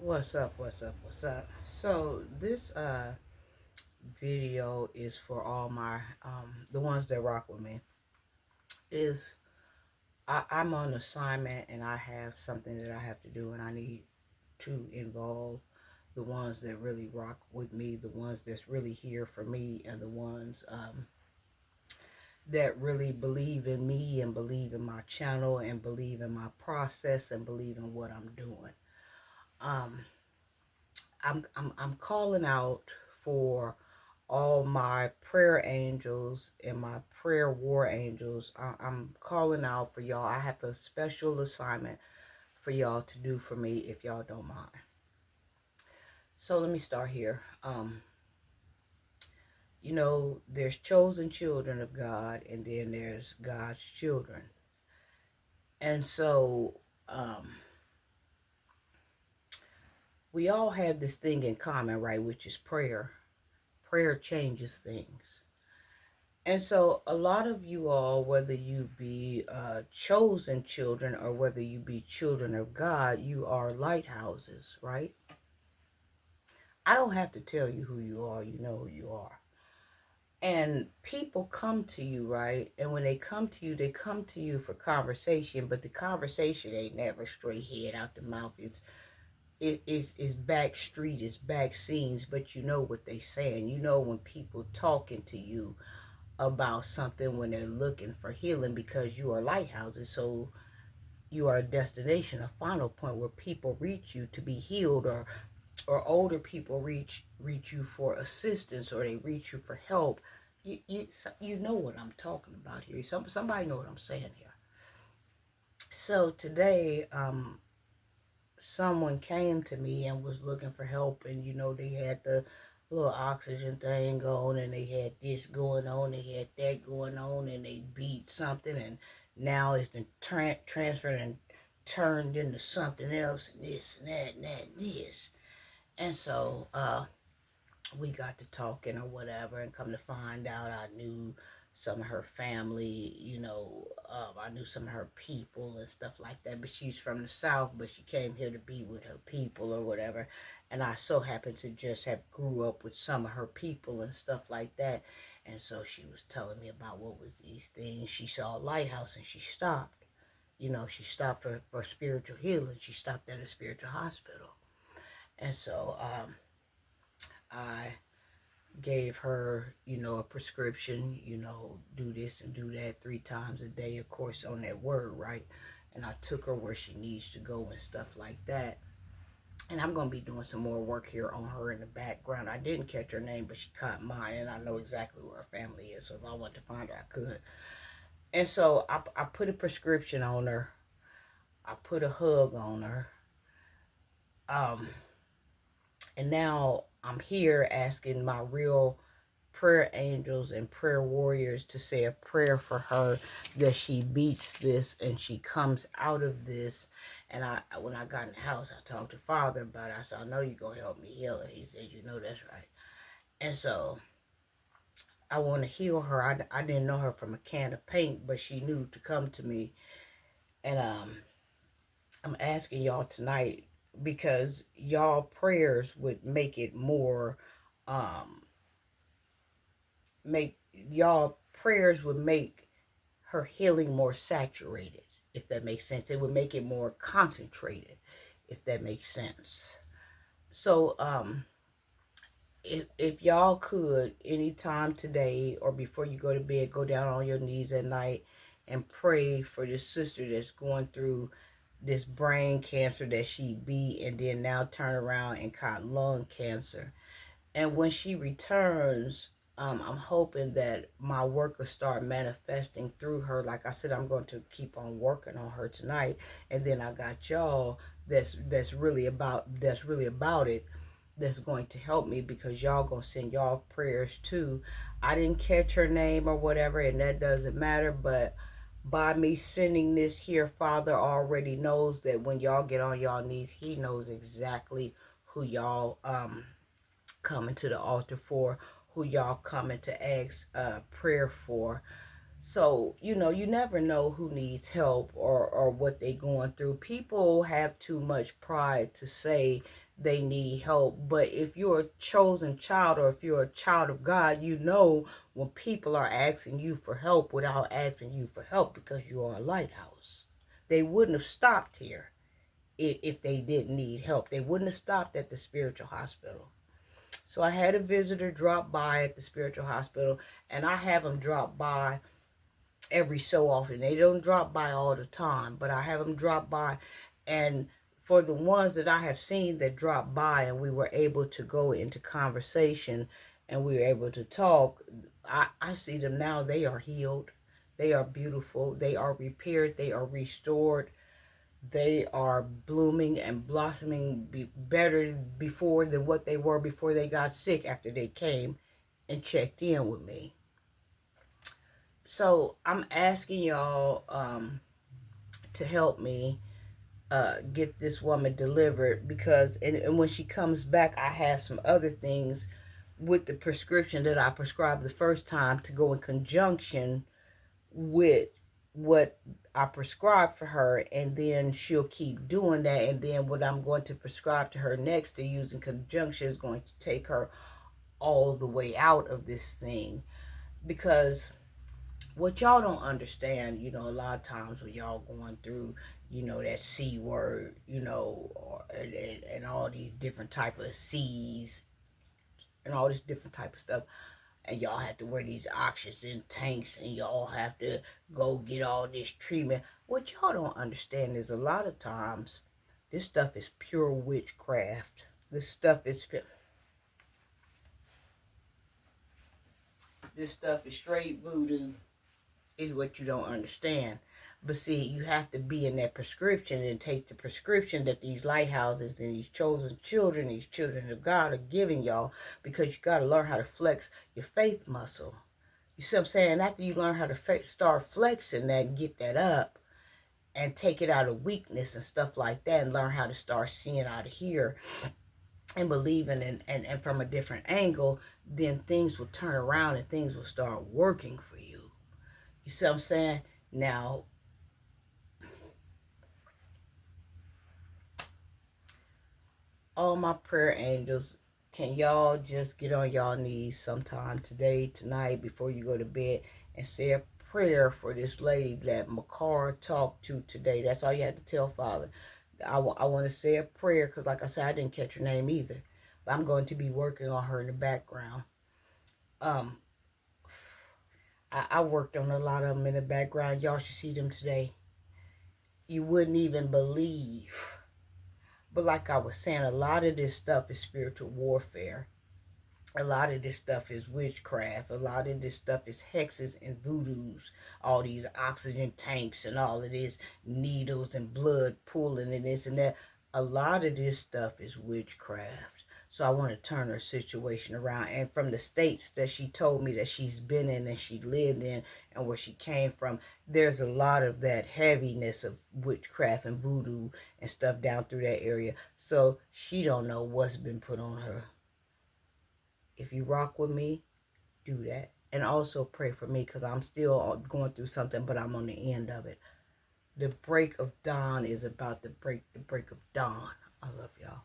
What's up? What's up? What's up? So this video is for all my the ones that rock with me. Is I'm on assignment and I have something that I have to do and I need to involve the ones that really rock with me, the ones that's really here for me, and the ones that really believe in me and believe in my channel and believe in my process and believe in what I'm doing. Um, I'm calling out for all my prayer angels and my prayer war angels. I'm calling out for y'all. I have a special assignment for y'all to do for me if y'all don't mind. So let me start here. There's chosen children of God, and then there's God's children. And so we all have this thing in common, right? Which is prayer. Prayer changes things. And so, a lot of you all, whether you be chosen children or whether you be children of God, you are lighthouses, right? I don't have to tell you who you are, you know who you are. And people come to you, right? And when they come to you, they come to you for conversation, but the conversation ain't never straight head out the mouth. It's back street, it's back scenes, but you know what they saying. You know when people talking to you about something when they're looking for healing because you are lighthouses. So you are a destination, a final point where people reach you to be healed, or older people reach you for assistance, or they reach you for help. You know what I'm talking about here. Somebody know what I'm saying here. So today, someone came to me and was looking for help, and they had the little oxygen thing going, and they had this going on, they had that going on, and they beat something, and now it's been transferred and turned into something else, and this and that and that and this. And so we got to talking or whatever, and come to find out, I knew some of her family, I knew some of her people and stuff like that. But she's from the South, but she came here to be with her people or whatever. And I so happened to just have grew up with some of her people and stuff like that. And so she was telling me about what was these things. She saw a lighthouse and she stopped. She stopped for spiritual healing. She stopped at a spiritual hospital. And so I gave her, a prescription, do this and do that 3 times a day, of course, on that word, right? And I took her where she needs to go and stuff like that. And I'm going to be doing some more work here on her in the background. I didn't catch her name, but she caught mine, and I know exactly where her family is. So if I wanted to find her, I could. And so I put a prescription on her. I put a hug on her. Um, and now I'm here asking my real prayer angels and prayer warriors to say a prayer for her, that she beats this and she comes out of this. And when I got in the house, I talked to Father about it. I said, I know you're going to help me heal her. He said, that's right. And so I want to heal her. I didn't know her from a can of paint, but she knew to come to me. And I'm asking y'all tonight, because y'all prayers would make it more make y'all prayers would make her healing more saturated, if that makes sense. It would make it more concentrated, if that makes sense. So if y'all could, anytime today or before you go to bed, go down on your knees at night and pray for this sister that's going through this brain cancer that she beat, and then now turn around and caught lung cancer. And when she returns, I'm hoping that my work will start manifesting through her. Like I said, I'm going to keep on working on her tonight, and then I got y'all that's really about it. That's going to help me, because y'all gonna send y'all prayers too. I didn't catch her name or whatever, and that doesn't matter. But by me sending this here, Father already knows that when y'all get on y'all knees, He knows exactly who y'all coming to the altar for, who y'all coming to ask prayer for. So, you never know who needs help or what they going through. People have too much pride to say they need help. But if you're a chosen child, or if you're a child of God, you know when people are asking you for help without asking you for help, because you are a lighthouse. They wouldn't have stopped here if they didn't need help. They wouldn't have stopped at the spiritual hospital. So I had a visitor drop by at the spiritual hospital, and I have them drop by every so often. They don't drop by all the time, but I have them drop by. And for the ones that I have seen that drop by and we were able to go into conversation and we were able to talk, I see them now. They are healed. They are beautiful. They are repaired. They are restored. They are blooming and blossoming better before than what they were before they got sick, after they came and checked in with me. So I'm asking y'all to help me get this woman delivered, because and when she comes back, I have some other things with the prescription that I prescribed the first time to go in conjunction with what I prescribed for her, and then she'll keep doing that. And then what I'm going to prescribe to her next to use in conjunction is going to take her all the way out of this thing. Because what y'all don't understand, a lot of times when y'all going through, that C word, and all these different type of C's and all this different type of stuff, and y'all have to wear these oxygen tanks, and y'all have to go get all this treatment. What y'all don't understand is a lot of times this stuff is pure witchcraft. This stuff is straight voodoo, is what you don't understand. But see, you have to be in that prescription and take the prescription that these lighthouses and these chosen children, these children of God, are giving y'all, because you got to learn how to flex your faith muscle. You see what I'm saying? After you learn how to start flexing that and get that up and take it out of weakness and stuff like that, and learn how to start seeing out of here and believing and from a different angle, then things will turn around and things will start working for you. You see what I'm saying? Now, all my prayer angels, can y'all just get on y'all knees sometime today, tonight, before you go to bed, and say a prayer for this lady that Makar talked to today? That's all you have to tell Father. I want to say a prayer, because like I said, I didn't catch her name either. But I'm going to be working on her in the background. Um, I worked on a lot of them in the background. Y'all should see them today. You wouldn't even believe. But like I was saying, a lot of this stuff is spiritual warfare. A lot of this stuff is witchcraft. A lot of this stuff is hexes and voodoos. All these oxygen tanks and all of this needles and blood pooling and this and that. A lot of this stuff is witchcraft. So I want to turn her situation around. And from the states that she told me that she's been in and she lived in and where she came from, there's a lot of that heaviness of witchcraft and voodoo and stuff down through that area. So she don't know what's been put on her. If you rock with me, do that. And also pray for me, because I'm still going through something, but I'm on the end of it. The break of dawn is about to break the break of dawn. I love y'all.